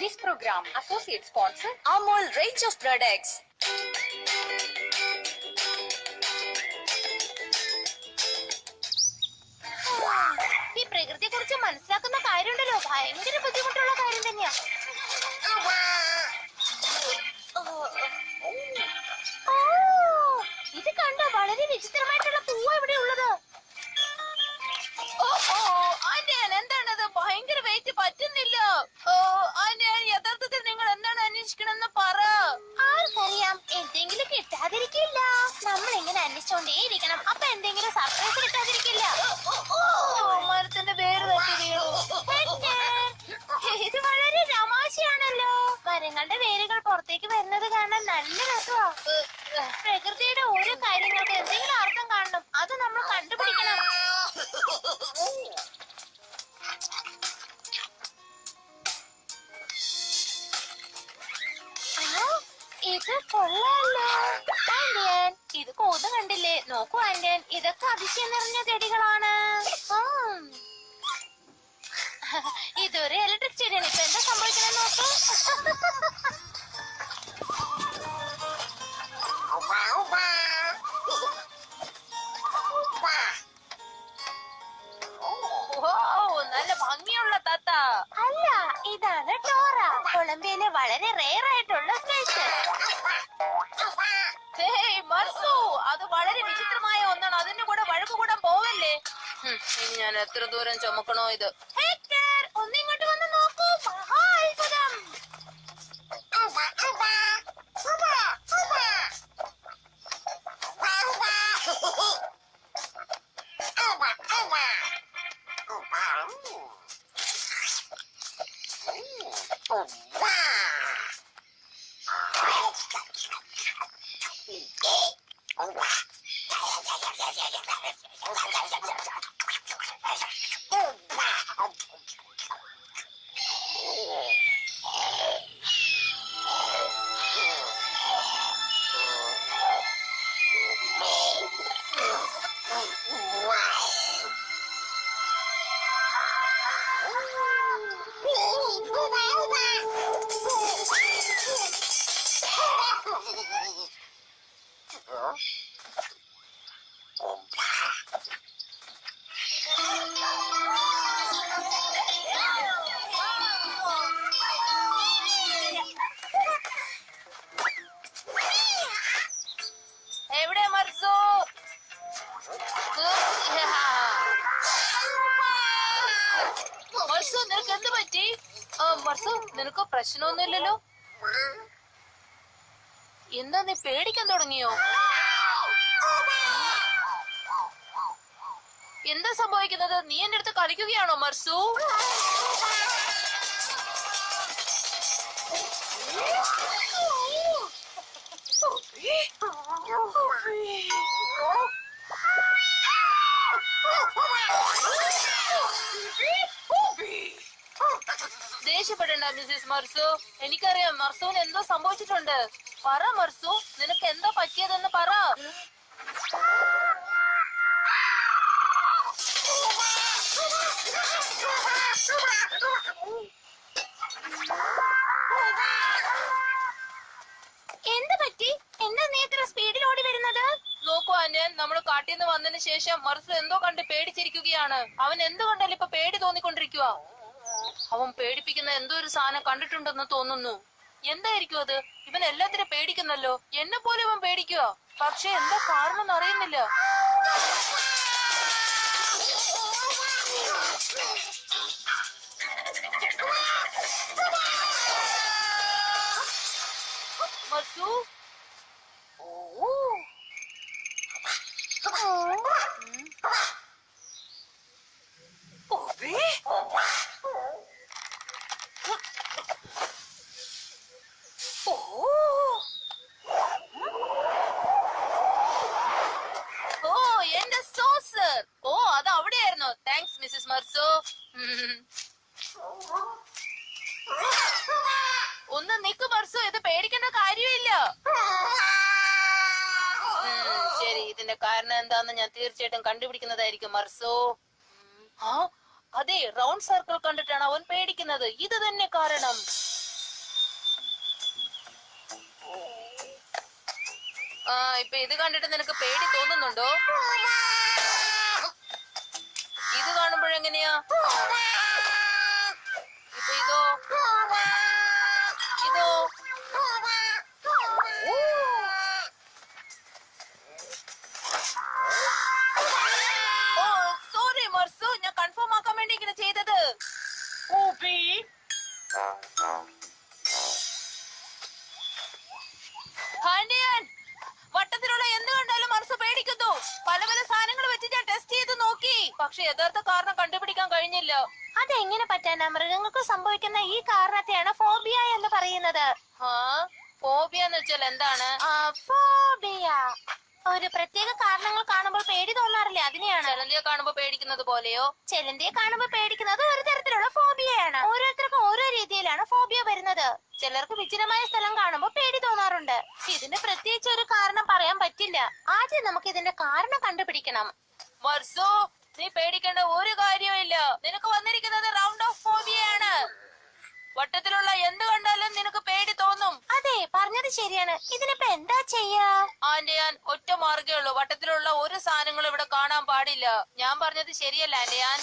This program associate sponsor Amul range of products. ഈ പ്രകൃതിയെ കുറിച്ച് മനസ്സിലാക്കുന്ന കാര്യമുണ്ടല്ലോ, ഭയങ്കര ബുദ്ധിമുട്ടുള്ള കാര്യം തന്നെയാ. ഇത് കണ്ടോ, വളരെ വിചിത്രമായിട്ടുള്ള പൂവ ഇവിടെ ഉള്ളത്. എന്താണത്? ഭയങ്കര വെയിറ്റ് പറ്റുന്നില്ല. യഥാർത്ഥത്തിൽ നിങ്ങൾ എന്താണ് അന്വേഷിക്കണമെന്ന് പറ. ആർക്കറിയാം, എന്തെങ്കിലും കിട്ടാതിരിക്കില്ല. നമ്മൾ ഇങ്ങനെ അന്വേഷിച്ചോണ്ടേയിരിക്കണം, അപ്പൊ എന്തെങ്കിലും സർപ്രൈസ് കിട്ടാതിരിക്കില്ല. മരത്തിന്റെ വേര് തട്ടി വീണു. ഇത് വളരെ തമാശയാണല്ലോ. മരങ്ങളുടെ വേരുകൾ പുറത്തേക്ക് വരുന്നത് കാണാൻ നല്ല രസമാ. പ്രകൃതിയുടെ ഓരോ കാര്യങ്ങൾക്ക് എന്തെങ്കിലും അർത്ഥം കാണണം, അത് നമ്മൾ കണ്ടുപിടിക്കണം. ഇത് കൊള്ളാലോ ആന്റിയൻ. ഇത് കോത് കണ്ടില്ലേ? നോക്കൂ ആന്റിയൻ, ഇതൊക്കെ അതിശയം നിറഞ്ഞ ചെടികളാണ്. ഇതൊരു ഇലക്ട്രിക് ചെടിയാണ്. ഇപ്പൊ എന്താ സംഭവിക്കണെന്ന് നോക്കൂ. നല്ല ഭംഗിയുള്ള തത്ത. അല്ല, ഇതാണ് ടോറ, കൊളംബിയയിലെ വളരെ റെയർ ആയിട്ടുള്ള ഫിഷ്. മർസു, അത് വളരെ വിചിത്രമായ ഒന്നാണ്. അതിന്റെ കൂടെ വഴക്കുകൂടാൻ പോവല്ലേ? ഇനി ഞാൻ എത്ര ദൂരം ചുമക്കണോ ഇത്? ഒന്നിങ്ങോട്ട് വന്ന് നോക്കൂ, മഹാ അത്ഭുതം. എവിടെ മർസു? മർസു, നിനക്ക് എന്ത് പറ്റി? മർസു, നിനക്ക് പ്രശ്നമൊന്നുമില്ലല്ലോ? എന്താ, നീ പേടിക്കാൻ തുടങ്ങിയോ? എന്താ സംഭവിക്കുന്നത്? നീ എന്റെ അടുത്ത് കളിക്കുകയാണോ മർസു? ദേഷ്യപ്പെടണ്ട മിസ്സിസ് മർസു. എനിക്കറിയാം മർസുവിന് എന്തോ സംഭവിച്ചിട്ടുണ്ട്. പറ മർസു, നിനക്ക് എന്താ പറ്റിയതെന്ന് പറ. എന്ത് പറ്റി? എന്താ നീ ഇത്ര സ്പീഡിൽ ഓടി വരുന്നത്? നോക്കൂ ആന്റൻ, നമ്മൾ കാട്ടിൽ നിന്ന് വന്നതിന് ശേഷം മർസു എന്തോ കണ്ട് പേടിച്ചിരിക്കുകയാണ്. അവൻ എന്ത് കണ്ടാലും ഇപ്പൊ പേടി തോന്നിക്കൊണ്ടിരിക്കുക. അവൻ പേടിപ്പിക്കുന്ന എന്തോ ഒരു സാധനം കണ്ടിട്ടുണ്ടെന്ന് തോന്നുന്നു. എന്തായിരിക്കും അത്? ഇവൻ എല്ലാത്തിനും പേടിക്കുന്നല്ലോ. എന്നെ പോലെ അവൻ പേടിക്കുക. പക്ഷെ എന്താ കാരണം അറിയുന്നില്ല. മർസു, എന്റെ സോസർ. ഓ, അത് അവിടെയായിരുന്നു. താങ്ക്സ് മിസ്സിസ് മർസു. ഒന്ന് നിക്ക് മർസു, ഇത് പേടിക്കേണ്ട കാര്യമില്ല. ശരി, ഇതിന്റെ കാരണം എന്താന്ന് ഞാൻ തീർച്ചയായിട്ടും കണ്ടുപിടിക്കുന്നതായിരിക്കും മർസു. അതെ, റൗണ്ട് സർക്കിൾ കണ്ടിട്ടാണ് അവൻ പേടിക്കുന്നത്. ഇത് തന്നെ കാരണം. ഇപ്പൊ ഇത് കണ്ടിട്ട് നിനക്ക് പേടി തോന്നുന്നുണ്ടോ? ഇത് കാണുമ്പോഴെങ്ങനെയാ? ഇപ്പൊ ഇതോ? ഇതോ? സോറി മർസു, ഞാൻ കൺഫേം ആക്കാൻ വേണ്ടി ഇങ്ങനെ ചെയ്തത്. വട്ടത്തിലുള്ള എന്ത് കണ്ടാലും മനസ്സ് പേടിക്കുന്നു. പല പല സാധനങ്ങൾ വെച്ച് ഞാൻ ടെസ്റ്റ് ചെയ്ത് നോക്കി, പക്ഷെ യഥാർത്ഥ കാരണം കണ്ടുപിടിക്കാൻ കഴിഞ്ഞില്ല. അതെങ്ങനെ പറ്റാനാ? മൃഗങ്ങൾക്ക് സംഭവിക്കുന്ന ഈ കാരണത്തെയാണ് ഫോബിയ എന്ന് പറയുന്നത്. ഫോബിയ എന്ന് വെച്ചാൽ എന്താണ്? ഫോബിയ ഒരു പ്രത്യേക കാരണങ്ങൾ കാണുമ്പോൾ പേടി തോന്നാറില്ലേ, അതിനെയാണ്. ചെലന്തിയെ കാണുമ്പോ പേടിക്കുന്നത് പോലെയോ? ചെലന്തിയെ കാണുമ്പോൾ പേടിക്കുന്നത് ഒരു തരത്തിലുള്ള ഫോബിയയാണ്. ഓരോരുത്തർക്കും ഓരോ രീതിയിലാണ് ഫോബിയ വരുന്നത്. ചിലർക്ക് വിജനമായ സ്ഥലം കാണുമ്പോൾ പേടി തോന്നാറുണ്ട്. ഇതിന് പ്രത്യേകിച്ച് ഒരു കാരണം പറയാൻ പറ്റില്ല. ആദ്യം നമുക്ക് ഇതിന്റെ കാരണം കണ്ടുപിടിക്കണം. മർസു, നീ പേടിക്കേണ്ട ഒരു കാര്യവും ഇല്ല. നിനക്ക് വന്നിരിക്കുന്നത് റൗണ്ട് ഓഫ് ഫോബിയയാണ്. വട്ടത്തിലുള്ള എന്ത് കണ്ടാലും നിനക്ക് പേടി തോന്നും. അതെ, പറഞ്ഞത് ശരിയാണ്. ഇതിനിപ്പോ എന്താ ചെയ്യാ? ആന്റിയാൻ, ഒറ്റ മാർഗേ ഉള്ളൂ. വട്ടത്തിലുള്ള ഒരു സാധനങ്ങളും ഇവിടെ കാണാൻ പാടില്ല. ഞാൻ പറഞ്ഞത് ശരിയല്ല ആന്റിയാൻ?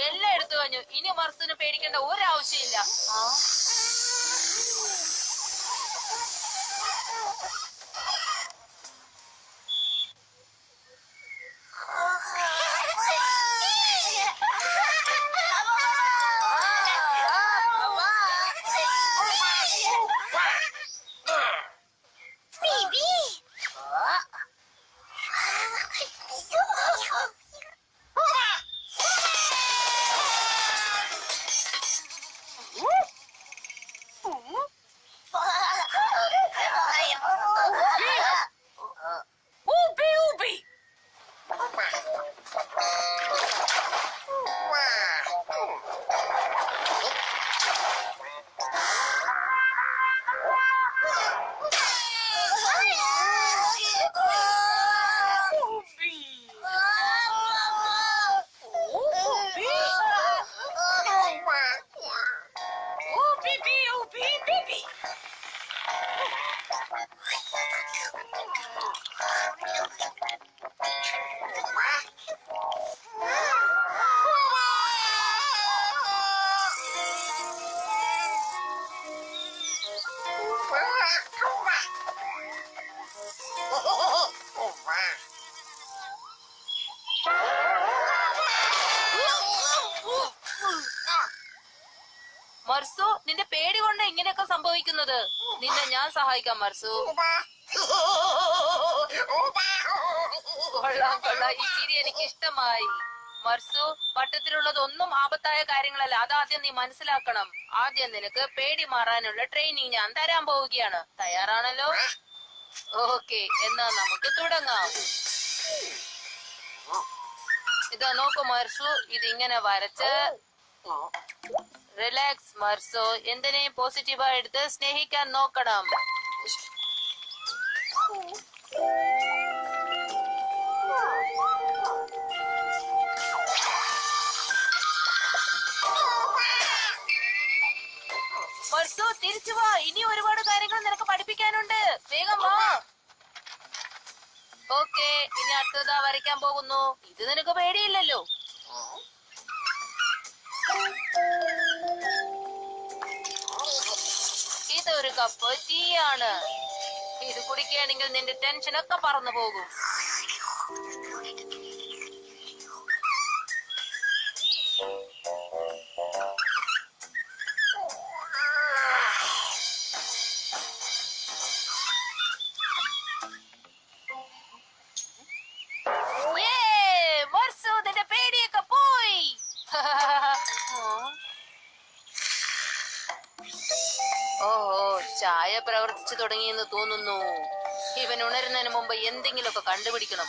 എല്ലാം എടുത്തു കഴിഞ്ഞു. ഇനി മർസുന് പേടിക്കേണ്ട ഒരാവശ്യമില്ല. മർസു, നിന്റെ പേടി കൊണ്ട് ഇങ്ങനെയൊക്കെ സംഭവിക്കുന്നത്. നിന്നെ ഞാൻ സഹായിക്കാം മർസു. കൊള്ളാം കൊള്ളാം, ഈ ചിരി എനിക്ക് ഇഷ്ടമായി. മർസു, വട്ടത്തിലുള്ളത് ഒന്നും ആപത്തായ കാര്യങ്ങളല്ല. അതാദ്യം നീ മനസ്സിലാക്കണം. ആദ്യം നിനക്ക് പേടി മാറാനുള്ള ട്രെയിനിങ് ഞാൻ തരാൻ പോവുകയാണ്. തയ്യാറാണല്ലോ? ഓക്കെ, എന്നാ നമുക്ക് തുടങ്ങാം. ഇതാ നോക്കൂ മർസു, ഇതിങ്ങനെ വരച്ച് റിലാക്സ് മർസു. എന്തിനേയും പോസിറ്റീവായി എടുത്ത് സ്നേഹിക്കാൻ നോക്കണം. മർസു, തിരിച്ചു വാ. ഇനി ഒരുപാട് കാര്യങ്ങൾ നിനക്ക് പഠിപ്പിക്കാനുണ്ട്. വേഗം വാ. ഓക്കെ, ഇനി അടുത്തതാ വരയ്ക്കാൻ പോകുന്നു. ഇത് നിനക്ക് പേടിയില്ലല്ലോ. ഇതൊരു കപ്പ് ടീ ആണ്. ഇത് കുടിക്കുകയാണെങ്കിൽ നിന്റെ ടെൻഷനൊക്കെ പറന്നു പോകും. മർസു, നിന്റെ പേടിയൊക്കെ പോയി. ഓഹോ, ചായ പ്രവർത്തിച്ചു തുടങ്ങിയെന്ന് തോന്നുന്നു. ഇവൻ ഉണരുന്നതിന് മുമ്പ് എന്തെങ്കിലുമൊക്കെ കണ്ടുപിടിക്കണം.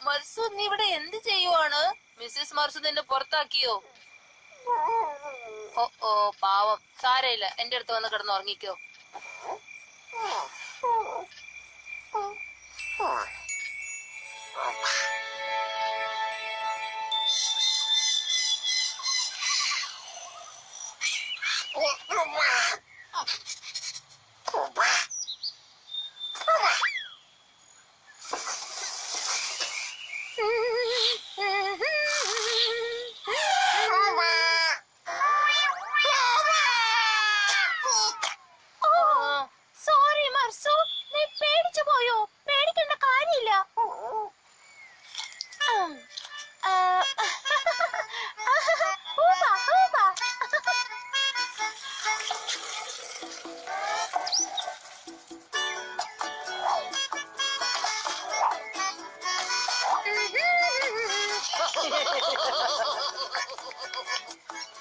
മർസൂദ്, നീ ഇവിടെ എന്ത് ചെയ്യുവാണ്? മിസ്സിസ് മർസൂദ് എന്നെ പുറത്താക്കിയോ? ഓ ഓ പാവം, സാരയില്ല, എന്റെ അടുത്ത് വന്ന് കിടന്ന് ഉറങ്ങിക്കോ.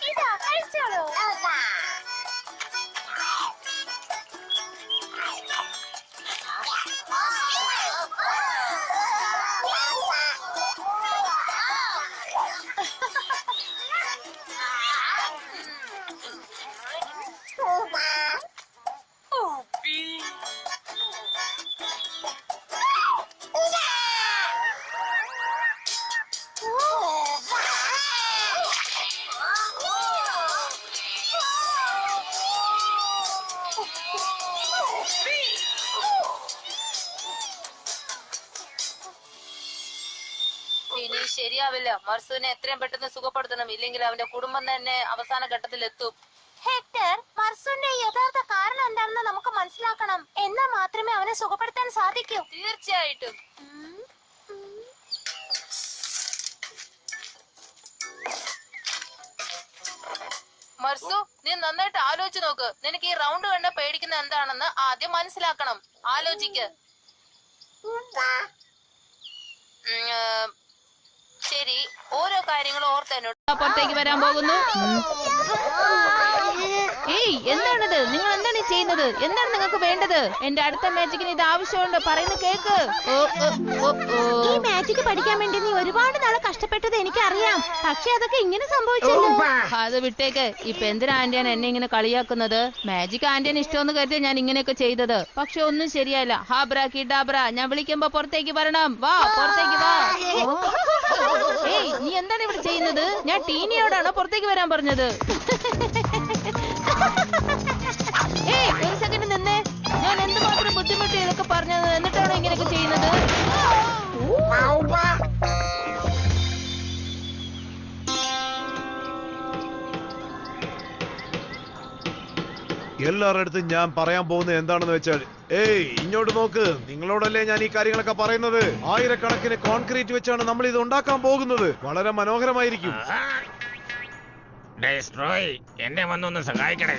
ഇതാ കഴിച്ചോളൂ. ഇനി ശരിയാവില്ല. മർസൂനെ എത്രയും പെട്ടെന്ന് സുഖപ്പെടുത്തണം, ഇല്ലെങ്കിൽ അവന്റെ കുടുംബം തന്നെ അവസാന ഘട്ടത്തിൽ എത്തും. ഹെക്ടർ, മർസൂന്റെ യഥാർത്ഥ കാരണം എന്താണെന്ന് നമുക്ക് മനസ്സിലാക്കണം. എന്നാൽ മാത്രമേ അവനെ സുഖപ്പെടുത്താൻ സാധിക്കൂ. തീർച്ചയായിട്ടും. മർസു, നീ നന്നായിട്ട് ആലോചിച്ച് നോക്ക്. നിനക്ക് ഈ റൗണ്ട് കണ്ട പേടിക്കുന്ന എന്താണെന്ന് ആദ്യം മനസ്സിലാക്കണം. ആലോചിക്ക്. ശരി, ഓരോ കാര്യങ്ങളും ഓർത്ത് എന്നോട് പുറത്തേക്ക് വരാൻ പോകുന്നു. ഹേയ്, എന്താണിത്? നിങ്ങൾ എന്താണ് ചെയ്യുന്നത്? എന്താണ് നിങ്ങൾക്ക് വേണ്ടത്? എന്റെ അടുത്ത മാജിക്കിന് ഇത് ആവശ്യമുണ്ട്. പറയുന്ന കേക്ക്. ഈ മാജിക് പഠിക്കാൻ വേണ്ടി നീ ഒരുപാട് നാളെ കഷ്ടപ്പെട്ടത് എനിക്കറിയാം. പക്ഷെ അതൊക്കെ ഇങ്ങനെ സംഭവിച്ചല്ലോ. അത് വിട്ടേക്ക്. ഇപ്പൊ എന്തിനാ ആന്റിയാണ് എന്നെ ഇങ്ങനെ കളിയാക്കുന്നത്? മാജിക് ആന്റിയാണ് ഇഷ്ടമെന്ന് കരുതി ഞാൻ ഇങ്ങനെയൊക്കെ ചെയ്തത്. പക്ഷെ ഒന്നും ശരിയായില്ല. ഹാബ്ര കിഡാബ്ര, ഞാൻ വിളിക്കുമ്പോ പുറത്തേക്ക് വരണം. വാ, പുറത്തേക്ക് വാ. ഏയ്, നീ എന്താണ് ഇവിടെ ചെയ്യുന്നത്? ഞാൻ ടീനിയോടാണോ പുറത്തേക്ക് വരാൻ പറഞ്ഞത്? ഏയ്, ഒരു സെക്കൻഡ് നിന്നേ. ഞാൻ എന്തുമാത്രം ബുദ്ധിമുട്ടി ഇതൊക്കെ പറഞ്ഞത്, എന്നിട്ടാണോ ഇങ്ങനെയൊക്കെ ചെയ്യുന്നത്? എല്ലാവരുടെ അടുത്തും ഞാൻ പറയാൻ പോകുന്നത് എന്താണെന്ന് വെച്ചാൽ, ഏയ് ഇങ്ങോട്ട് നോക്ക്. നിങ്ങളോടല്ലേ ഞാൻ ഈ കാര്യങ്ങളൊക്കെ പറയുന്നത്. ആയിരക്കണക്കിന് കോൺക്രീറ്റ് വെച്ചാണ് നമ്മൾ ഇത് ഉണ്ടാക്കാൻ പോകുന്നത്. വളരെ മനോഹരമായിരിക്കും. എന്നെ വന്നൊന്ന് സഹായിക്കണേ.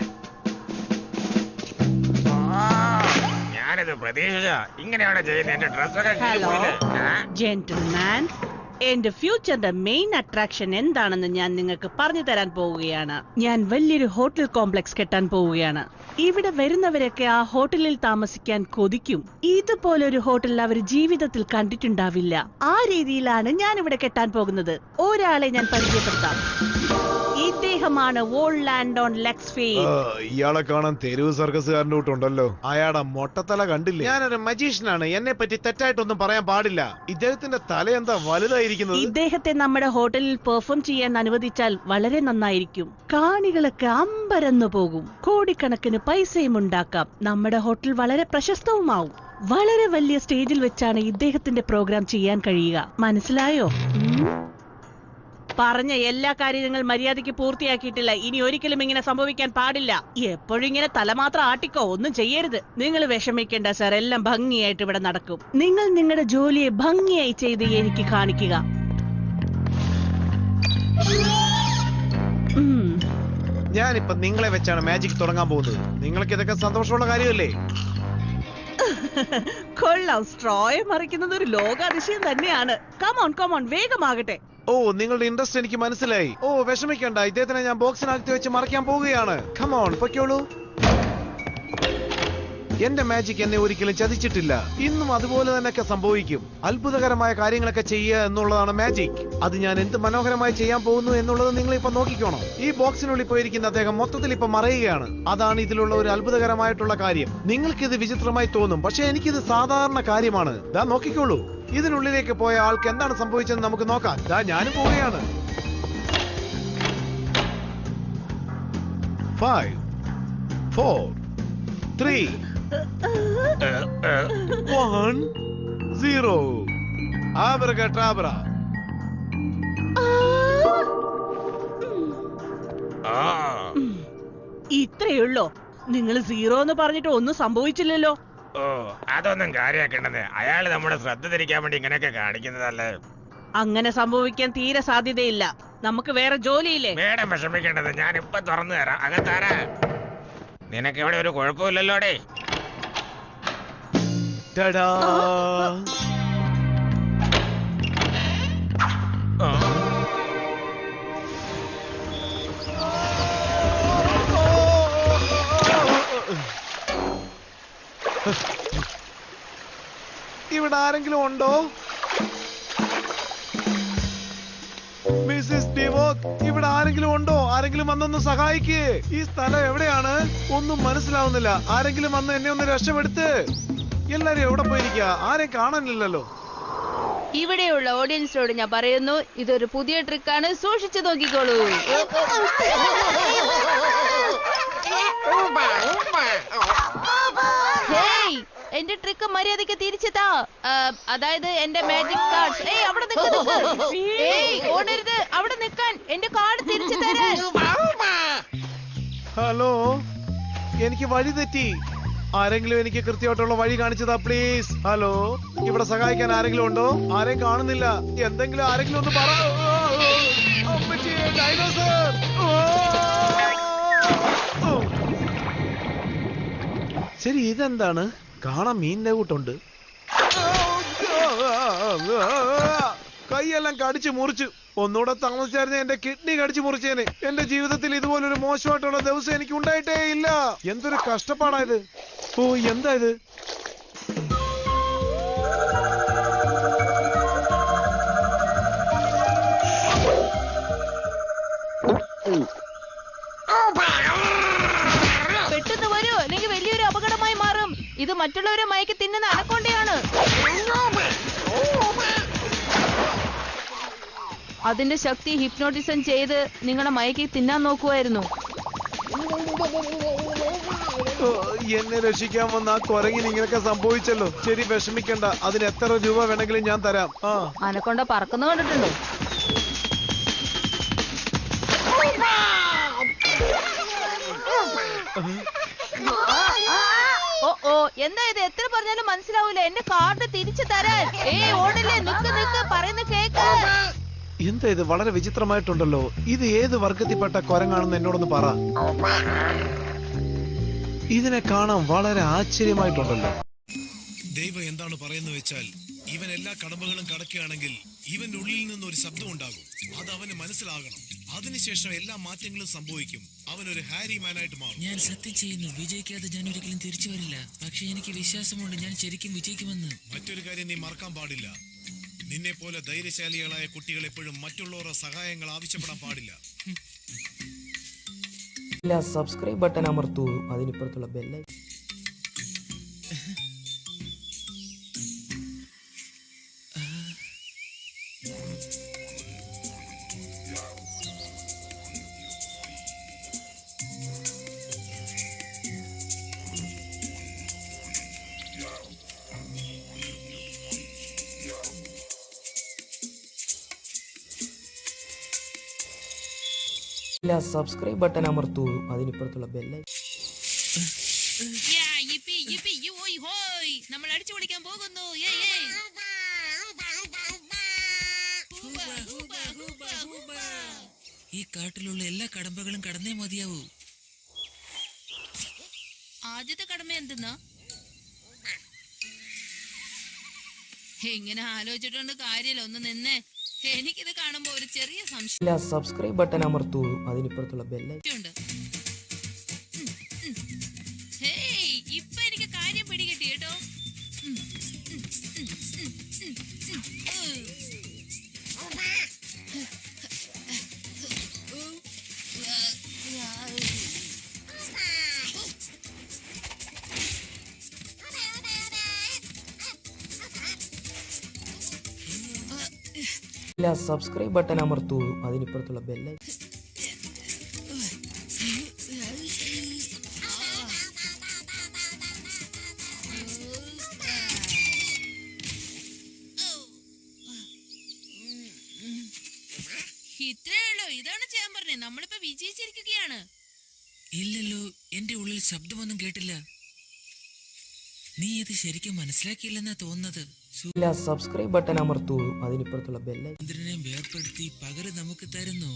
ഞാനിത് പ്രതീക്ഷിച്ച ഇങ്ങനെയാണ് ചെയ്യുന്നത്. എന്റെ ഡ്രസ്സൊക്കെ ജെന്റിൽമാൻ, എന്റെ ഫ്യൂച്ചറിന്റെ മെയിൻ അട്രാക്ഷൻ എന്താണെന്ന് ഞാൻ നിങ്ങൾക്ക് പറഞ്ഞു തരാൻ പോവുകയാണ്. ഞാൻ വലിയൊരു ഹോട്ടൽ കോംപ്ലക്സ് കെട്ടാൻ പോവുകയാണ്. ഇവിടെ വരുന്നവരൊക്കെ ആ ഹോട്ടലിൽ താമസിക്കാൻ കൊതിക്കും. ഇതുപോലൊരു ഹോട്ടൽ അവർ ജീവിതത്തിൽ കണ്ടിട്ടുണ്ടാവില്ല. ആ രീതിയിലാണ് ഞാൻ ഇവിടെ കെട്ടാൻ പോകുന്നത്. ഒരാളെ ഞാൻ പരിചയപ്പെടുത്താം. ഇദ്ദേഹമാണ് ഓൾഡ് ലാൻഡ് ഓൺ ലെക്സ്ഫീൽഡ്. ഇയാളെ കാണാൻ തെരുവ് സർക്കസുകാരന്റെ കൂട്ടുണ്ടല്ലോ. അയാളുടെ മൊട്ടത്തല കണ്ടില്ലേ? ഞാനൊരു മജീഷ്യനാണ്. എന്നെ പറ്റി തെറ്റായിട്ടൊന്നും പറയാൻ പാടില്ല. ഇദ്ദേഹത്തിന്റെ തല എന്താ വലുതായിരിക്കുന്നത്? ഇദ്ദേഹത്തെ നമ്മുടെ ഹോട്ടലിൽ പെർഫോം ചെയ്യാൻ അനുവദിച്ചാൽ വളരെ നന്നായിരിക്കും. കാണികളൊക്കെ അമ്പരന്നു പോകും. കോടിക്കണക്കിന് പൈസയും ഉണ്ടാക്കാം. നമ്മുടെ ഹോട്ടൽ വളരെ പ്രശസ്തവുമാവും. വളരെ വലിയ സ്റ്റേജിൽ വെച്ചാണ് ഇദ്ദേഹത്തിന്റെ പ്രോഗ്രാം ചെയ്യാൻ കഴിയുക. മനസ്സിലായോ? പറഞ്ഞ എല്ലാ കാര്യങ്ങൾ മര്യാദയ്ക്ക് പൂർത്തിയാക്കിയിട്ടില്ല. ഇനി ഒരിക്കലും ഇങ്ങനെ സംഭവിക്കാൻ പാടില്ല. എപ്പോഴും ഇങ്ങനെ തല മാത്രം ആട്ടിക്കോ, ഒന്നും ചെയ്യരുത്. നിങ്ങൾ വിഷമിക്കേണ്ട സാർ, എല്ലാം ഭംഗിയായിട്ട് ഇവിടെ നടക്കും. നിങ്ങൾ നിങ്ങളുടെ ജോലിയെ ഭംഗിയായി ചെയ്ത് എനിക്ക് കാണിക്കുക. ഞാനിപ്പോ നിങ്ങളെ വെച്ചാണ് മാജിക് തുടങ്ങാൻ പോകുന്നത്. നിങ്ങൾക്ക് ഇതൊക്കെ സന്തോഷമുള്ള കാര്യമല്ലേ? കൊള്ളാം. സ്ട്രോയെ മറിക്കുന്നത് ഒരു ലോകാതിശയം തന്നെയാണ്. Come on come on, വേഗമാകട്ടെ. ഓ, നിങ്ങളുടെ ഇൻട്രസ്റ്റ് എനിക്ക് മനസ്സിലായി. ഓ, വിഷമിക്കണ്ട. ഇദ്ദേഹത്തിനെ ഞാൻ ബോക്സിനകത്ത് വെച്ച് മറിക്കാൻ പോവുകയാണ്. കമോൺ, പൊയ്ക്കോളൂ. എന്റെ മാജിക് എന്നെ ഒരിക്കലും ചതിച്ചിട്ടില്ല. ഇന്നും അതുപോലെ തന്നെയൊക്കെ സംഭവിക്കും. അത്ഭുതകരമായ കാര്യങ്ങളൊക്കെ ചെയ്യുക എന്നുള്ളതാണ് മാജിക്. അത് ഞാൻ എന്ത് മനോഹരമായി ചെയ്യാൻ പോകുന്നു എന്നുള്ളത് നിങ്ങൾ ഇപ്പൊ നോക്കിക്കോണം. ഈ ബോക്സിനുള്ളിൽ പോയിരിക്കുന്ന അദ്ദേഹം മൊത്തത്തിൽ ഇപ്പൊ മറയുകയാണ്. അതാണ് ഇതിലുള്ള ഒരു അത്ഭുതകരമായിട്ടുള്ള കാര്യം. നിങ്ങൾക്കിത് വിചിത്രമായി തോന്നും, പക്ഷെ എനിക്കിത് സാധാരണ കാര്യമാണ്. ദാ നോക്കിക്കോളൂ. ഇതിനുള്ളിലേക്ക് പോയ ആൾക്ക് എന്താണ് സംഭവിച്ചതെന്ന് നമുക്ക് നോക്കാം. ദാ ഞാനും പോവുകയാണ്. 5 4 3 1 0. ആബ്രകടാബ്ര. ഇത്രയുള്ളോ? നിങ്ങൾ 0 എന്ന് പറഞ്ഞിട്ട് ഒന്നും സംഭവിച്ചില്ലല്ലോ. ഓ, അതൊന്നും കാര്യാക്കേണ്ടത്. അയാള് നമ്മുടെ ശ്രദ്ധ തിരിക്കാൻ വേണ്ടി ഇങ്ങനെയൊക്കെ കാണിക്കുന്നതല്ലേ. അങ്ങനെ സംഭവിക്കാൻ തീരെ സാധ്യതയില്ല. നമുക്ക് വേറെ ജോലിയില്ലേ? മേഡം വിഷമിക്കേണ്ടത്. ഞാൻ ഇപ്പൊ തുറന്നു തരാം. അകത്താരാ? നിനക്ക് ഇവിടെ ഒരു കുഴപ്പമില്ലല്ലോടെ. ടാടാ. ഇവിടെ ആരെങ്കിലും ഉണ്ടോ? മിസ്സിസ് ഡിവോക്, ഇവിടെ ആരെങ്കിലും ഉണ്ടോ? ആരെങ്കിലും വന്നൊന്ന് സഹായിക്കേ. ഈ സ്ഥലം എവിടെയാണ്? ഒന്നും മനസ്സിലാവുന്നില്ല. ആരെങ്കിലും വന്ന് എന്നെ ഒന്ന് രക്ഷപ്പെടുത്ത്. എല്ലാരും എവിടെ പോയിരിക്കുക? ആരെയും കാണാനില്ലല്ലോ. ഇവിടെയുള്ള ഓഡിയൻസിനോട് ഞാൻ പറയുന്നു, ഇതൊരു പുതിയ ട്രിക്കാണ്. സൂക്ഷിച്ചു നോക്കിക്കോളൂ. ഹേയ്, എന്റെ ട്രിക്ക് മര്യാദയ്ക്ക് തിരിച്ചെത്താ. അതായത് എന്റെ മാജിക് കാർഡ്. ഏയ്, അവിടെ നിൽക്ക്. ഏയ്, ഓടരുത്. അവിടെ നിൽക്കാൻ. എന്റെ കാർഡ് തിരിച്ചു തരാൻ. ഹലോ, എനിക്ക് വഴി തെറ്റി. ആരെങ്കിലും എനിക്ക് കൃത്യമായിട്ടുള്ള വഴി കാണിച്ചതാ പ്ലീസ്. ഹലോ, ഇവിടെ സഹായിക്കാൻ ആരെങ്കിലും ഉണ്ടോ? ആരെയും കാണുന്നില്ല. എന്തെങ്കിലും ആരെങ്കിലും ഒന്ന് പറ. ഡൈനോസർ. ശരി, ഇതെന്താണ്? കാണാൻ മീനിന്റെ കൂട്ടുണ്ട്. കൈയെല്ലാം കടിച്ചു മുറിച്ചു. ഒന്നുകൂടെ താമസിച്ചായിരുന്നു എന്റെ കിഡ്നി കടിച്ചു മുറിച്ചേനെ. എന്റെ ജീവിതത്തിൽ ഇതുപോലൊരു മോശമായിട്ടുള്ള ദിവസം എനിക്ക് ഉണ്ടായിട്ടേ ഇല്ല. എന്തൊരു കഷ്ടപ്പാടായത്. ഓ, എന്താ ഇത്? പെട്ടെന്ന് വരൂ, അല്ലെങ്കിൽ വലിയൊരു അപകടമായി മാറും. ഇത് മറ്റുള്ളവരെ മയക്കി തിന്നുന്ന അനക്കൊണ്ടയാണ്. അതിന്റെ ശക്തി ഹിപ്നോട്ടിസം ചെയ്ത് നിങ്ങളെ മയക്കി തിന്നാൻ നോക്കുമായിരുന്നു. എന്നെ രക്ഷിക്കാൻ വന്ന ആ കുരങ്ങിന് ഇങ്ങനെയൊക്കെ സംഭവിച്ചല്ലോ. ശരി, വിഷമിക്കണ്ട. അതിന് എത്ര രൂപ വേണമെങ്കിലും ഞാൻ തരാം. അനക്കൊണ്ട പറക്കുന്ന കണ്ടിട്ടുണ്ടോ? ഓ, എന്താ ഇത്? എത്ര പറഞ്ഞാലും മനസ്സിലാവൂല. എന്റെ കാർഡ് തിരിച്ചു തരാൻ. ഓടില്ലേ, നിക്ക് നിക്ക്, പറയുന്ന കേക്ക്. എന്താ ഇത്? വളരെ വിചിത്രമായിട്ടുണ്ടല്ലോ. ഇത് ഏത് വർഗത്തിൽപ്പെട്ട കുരങ്ങാണെന്ന് എന്നോടൊന്ന് പറ. ഇതിനെ കാണാൻ വളരെ ആശ്ചര്യമായിട്ടുണ്ടല്ലോ. ദൈവം എന്താണ് പറയുന്നത് വെച്ചാൽ, ഇവൻ എല്ലാ കടമ്പകളും കടക്കുകയാണെങ്കിൽ ഇവന്റെ ഉള്ളിൽ നിന്ന് ഒരു ശബ്ദം ഉണ്ടാകും. അത് അവന് മനസ്സിലാകണം. അതിനുശേഷം എല്ലാ മാറ്റങ്ങളും സംഭവിക്കും. അവനൊരു ഹാരി മാനായിട്ട് മാറും. ഞാൻ സത്യം ചെയ്യുന്നു, വിജയിക്കാതെ ഞാൻ ഒരിക്കലും തിരിച്ചു വരില്ല. പക്ഷെ എനിക്ക് വിശ്വാസമുണ്ട് ഞാൻ ശരിക്കും വിജയിക്കുമെന്ന്. മറ്റൊരു കാര്യം നീ മറക്കാൻ പാടില്ല. നിന്നെ പോലെ ധൈര്യശാലികളായ കുട്ടികൾ എപ്പോഴും മറ്റുള്ളവരുടെ സഹായങ്ങൾ ആവശ്യപ്പെടാൻ പാടില്ല. സബ്സ്ക്രൈബ് ബട്ടൺ അമർത്തൂ. അതിനിപ്പുറത്തുള്ള ബെല്ലൈ സബ്സ്ക്രൈബ് ബട്ടൺ അമർത്തൂ. അതിനിപ്പുറത്തുള്ള ബെല്ലൈ നമ്മൾ അടിച്ചു പൊളിക്കാൻ പോകുന്നു. ഈ കാട്ടിലുള്ള എല്ലാ കടമ്പകളും കടന്നേ മതിയാവൂ. ആദ്യത്തെ കടമ എന്തെന്നാ? എങ്ങനെ ആലോചിച്ചിട്ടുണ്ട് കാര്യമില്ല. ഒന്ന് നിന്നേ, എനിക്കിത് കാണുമ്പോ ഒരു ചെറിയ സംശയം. സബ്സ്ക്രൈബ് ബട്ടൺ അമർത്തൂ. അതിനിപ്പുറത്തുള്ള ബെല്ലൈ ഇപ്പൊ എനിക്ക് കാര്യം പിടികിട്ടി കേട്ടോ. സബ്സ്ക്രൈബ് ബട്ടൺ അമർത്തൂ. അതിനിപ്പുറത്തുള്ള ബെല്ലൈ ഇത്രയുള്ളൂ. ഇതാണ് ചെയ്യാൻ പറഞ്ഞേ. നമ്മളിപ്പോ വിജയിച്ചിരിക്കുകയാണ്. ഇല്ലല്ലോ, എന്റെ ഉള്ളിൽ ശബ്ദമൊന്നും കേട്ടില്ല. നീ ഇത് ശരിക്കും മനസ്സിലാക്കിയില്ലെന്നാ തോന്നുന്നത്. സബ്സ്ക്രൈബ് ബട്ടൺ അമർത്തൂ. അതിനിപ്പുറത്തുള്ള ബെല്ലൈ ചന്ദ്രനെ വേർപ്പെടുത്തി പകരം നമുക്ക് തരുന്നു.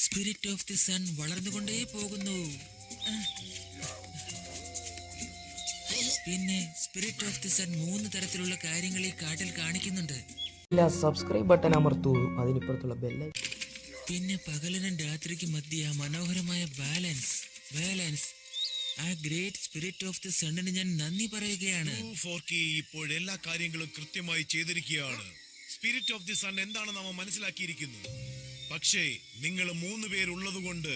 സ്പിരിറ്റ് ഓഫ് ദി സൺ വളർന്നുകൊണ്ടേ പോകുന്നു. പിന്നെ സ്പിരിറ്റ് ഓഫ് ദി സൺ 3 തരത്തിലുള്ള കാര്യങ്ങൾ ഈ കാട്ടിൽ കാണിക്കുന്നുണ്ട്. സബ്സ്ക്രൈബ് ബട്ടൺ അമർത്തൂ. അതിനിപ്പുറത്തുള്ള ബെല്ലൈ പിന്നെ പകലിനും രാത്രിക്കും മധ്യ മനോഹരമായ ബാലൻസ്. ആ ഗ്രേറ്റ് സ്പിരിറ്റ് ഓഫ് ദി സണ്ണിന് ഞാൻ നന്ദി പറയുകയാണ്. ഇപ്പോൾ എല്ലാ കാര്യങ്ങളും കൃത്യമായി ചെയ്തിരിക്കുകയാണ്. സ്പിരിറ്റ് ഓഫ് ദി സൺ എന്താണെന്ന് നാം മനസ്സിലാക്കിയിരിക്കുന്നു. പക്ഷേ നിങ്ങൾ 3 പേരുള്ളത് കൊണ്ട്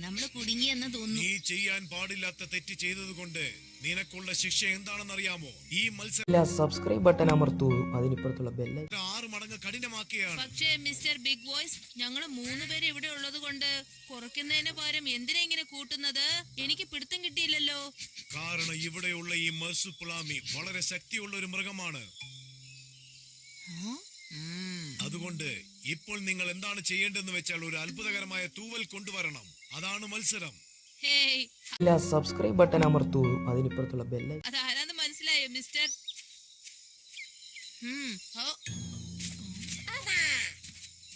നമ്മള് കുടുങ്ങിയെന്ന് തോന്നുന്നു. നീ ചെയ്യാൻ പാടില്ലാത്ത തെറ്റ് ചെയ്തതുകൊണ്ട് നിനക്കുള്ള ശിക്ഷ എന്താണെന്നറിയാമോ? ഈ മത്സരം സബ്സ്ക്രൈബ് ബട്ടൺ അമർത്തൂ. അതിനിപ്പുറത്തുള്ള ബെല്ലൈ 6 മടങ്ങ് കഠിനമാക്കുകയാണ്. പക്ഷേ മിസ്റ്റർ ബിഗ് വോയ്സ്, ഞങ്ങള് 3 പേര് ഇവിടെ ഉള്ളത് കൊണ്ട് കുറയ്ക്കുന്നതിന് പകരം എന്തിനാ ഇങ്ങനെ കൂട്ടുന്നത്? എനിക്ക് പിടുത്തം കിട്ടിയില്ലല്ലോ. കാരണം ഇവിടെയുള്ള ഈ മർസുപ്പുളാമി വളരെ ശക്തിയുള്ള ഒരു മൃഗമാണ്. അതുകൊണ്ട് ഇപ്പോൾ നിങ്ങൾ എന്താണ് ചെയ്യേണ്ടതെന്ന് വെച്ചാൽ ഒരു അത്ഭുതകരമായ തൂവൽ കൊണ്ടുവരണം. അതാണ് മത്സരം. സബ്സ്ക്രൈബ് ബട്ടൺ അമർത്തൂ. അതിനിപ്പുറത്തുള്ള ബെല്ലൈ അതാരാന്ന് മനസ്സിലായോ മിസ്റ്റർ?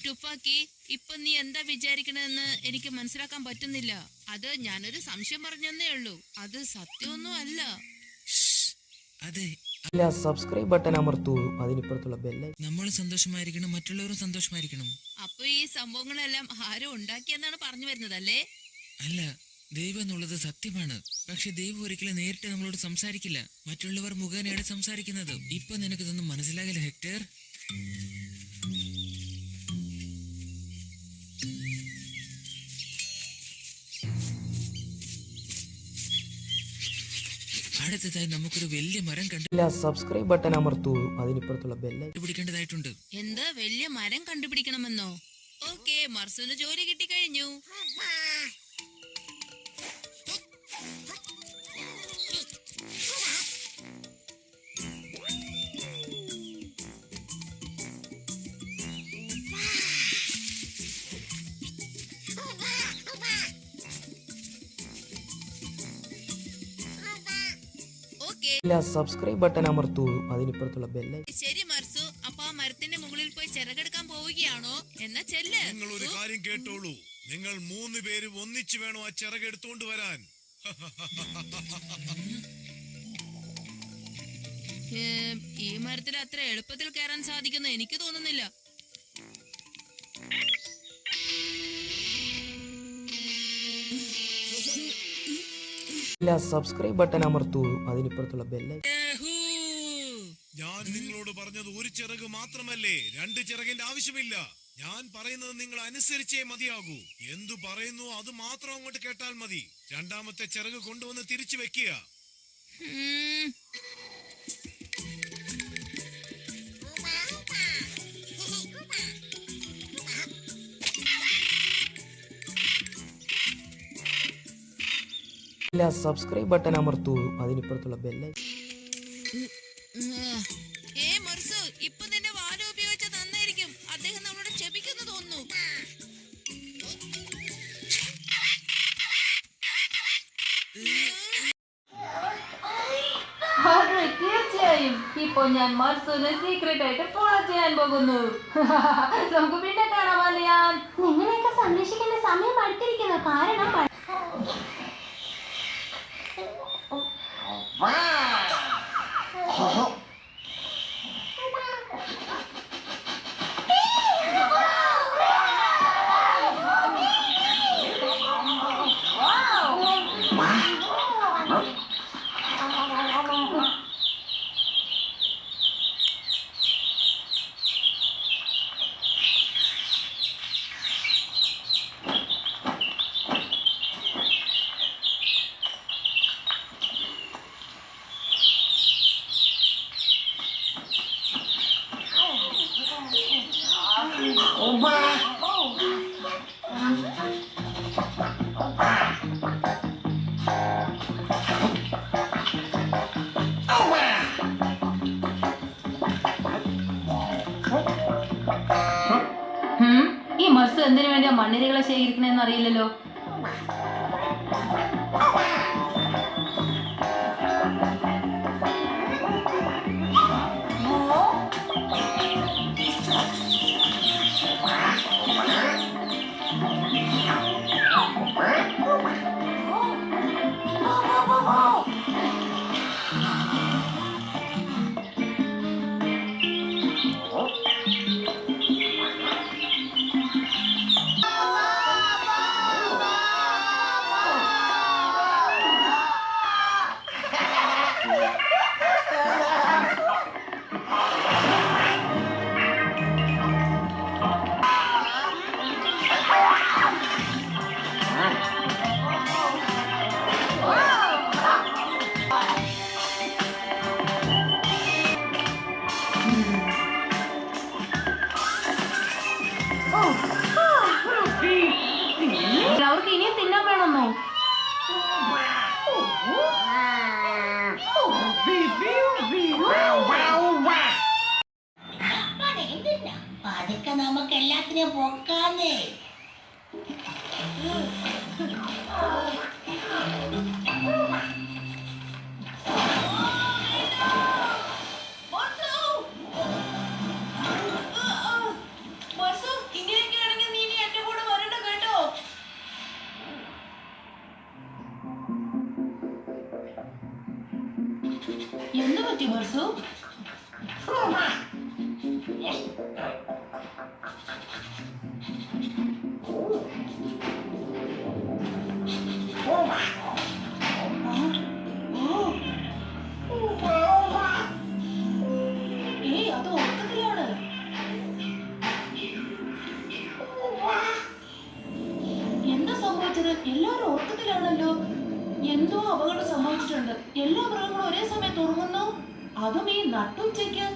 ടുഫാക്കി, ഇപ്പൊ നീ എന്താ വിചാരിക്കണെന്ന് എനിക്ക് മനസ്സിലാക്കാൻ പറ്റുന്നില്ല. അത് ഞാനൊരു സംശയം പറഞ്ഞെന്നേ ഉള്ളൂ. അത് സത്യമൊന്നും അല്ല. അത് ഇല്ല, സബ്സ്ക്രൈബ് ബട്ടൺ അമർത്തൂ, അതിനിപ്പുറത്തുള്ള ബെല്ലൈ. നമ്മൾ സന്തോഷമായിരിക്കണം, മറ്റുള്ളവരും സന്തോഷമായിരിക്കണം. അപ്പൊ ഈ സംഭവങ്ങളെല്ലാം ആരോ ഉണ്ടാക്കിയെന്നാണ് പറഞ്ഞു വരുന്നതല്ലേ? അല്ല, ദൈവം എന്നുള്ളത് സത്യമാണ്. പക്ഷെ ദൈവം ഒരിക്കലും നേരിട്ട് നമ്മളോട് സംസാരിക്കില്ല, മറ്റുള്ളവർ മുഖേനയാണ് സംസാരിക്കുന്നത്. ഇപ്പൊ നിനക്കിതൊന്നും മനസ്സിലാകില്ല ഹെക്ടർ. അടുത്തതായി നമുക്കൊരു വലിയ മരം ഇല്ല, സബ്സ്ക്രൈബ് ബട്ടൺ അമർത്തൂ, അതിനിപ്പുറത്തുള്ള ബെല്ലൈ. കണ്ടുപിടിക്കേണ്ടതായിട്ടുണ്ട്. എന്ത് വലിയ മരം കണ്ടുപിടിക്കണമെന്നോ? ഓക്കെ, മർസുന് ജോലി കിട്ടിക്കഴിഞ്ഞു. ഇല്ല, സബ്സ്ക്രൈബ് ബട്ടൺ അമർത്തൂ, അതിനിപ്പുറത്തുള്ള ബെല്ലൈ. ശരി മർസു, അപ്പൊ ആ മരത്തിന്റെ മുകളിൽ പോയി ചിറകെടുക്കാൻ പോവുകയാണോ? എന്നാ ചെല്ല്. നിങ്ങൾ ഒരു കാര്യം കേട്ടോളൂ, നിങ്ങൾ 3 പേരും ഒന്നിച്ചു വേണോ ആ ചിറകെടുത്തോണ്ട് വരാൻ. ഈ മരത്തിൽ അത്ര എളുപ്പത്തിൽ കയറാൻ സാധിക്കുന്ന എനിക്ക് തോന്നുന്നില്ല. ഇല്ല, സബ്സ്ക്രൈബ് ബട്ടൺ അമർത്തൂ, അതിനിപ്പുറത്തുള്ള ബെല്ലൈ. ഞാൻ നിങ്ങളോട് പറഞ്ഞത് ഒരു ചിറക് മാത്രമല്ലേ, 2 ചിറകിന്റെ ആവശ്യമില്ല. ഞാൻ പറയുന്നത് നിങ്ങൾ അനുസരിച്ചേ മതിയാകൂ. എന്തു പറയുന്നു അത് മാത്രം അങ്ങോട്ട് കേട്ടാൽ മതി. 2ാമത്തെ ചിറക് കൊണ്ടുവന്ന് തിരിച്ചു വെക്കുക. ഇല്ല, സബ്സ്ക്രൈബ് ബട്ടൺ അമർത്തൂ, അതിനിപ്പുറത്തുള്ള ബെല്ലൈ. മർസു, ഇപ്പൊ നിന്റെ വാല ഉപയോഗിച്ച നന്നായിരിക്കും. അദ്ദേഹം നമ്മളോട് ക്ഷമിക്കുന്നു തോന്നുന്നു. തീർച്ചയായും ഇപ്പൊ ഞാൻ മർസുനെ സീക്രട്ട് ആയിട്ട് ഫോളോ ചെയ്യാൻ പോകുന്നു. നമുക്ക് പിന്നെ കാണാമല്ലേ. ഞാൻ നിങ്ങളെയൊക്കെ സംരക്ഷിക്കേണ്ട സമയം അടുത്തിരിക്കുന്നു. കാരണം ഈ മർസു എന്തിനു വേണ്ടിയാ മണ്ണിരകളെ ശേഖരിക്കണെന്ന് അറിയില്ലല്ലോ. അവർക്ക് ഇനിയും തിന്നാൻ വേണമെന്നോ? അതൊക്കെ നമുക്ക് എല്ലാത്തിനെയും പൊക്കാന്നേ. ഇങ്ങനെയൊക്കെയാണെങ്കിൽ നീ എന്റെ കൂടെ വരണ്ട കേട്ടോ. എന്ത് പറ്റി മർസു? എല്ലാവരും ഉറക്കത്തിലാണല്ലോ. എന്തോ അപകടം സംഭവിച്ചിട്ടുണ്ട്. എല്ലാ മൃഗങ്ങളും ഒരേ സമയത്ത് ഉറങ്ങുന്നു, അതും ഈ നട്ടുച്ചയ്ക്ക്.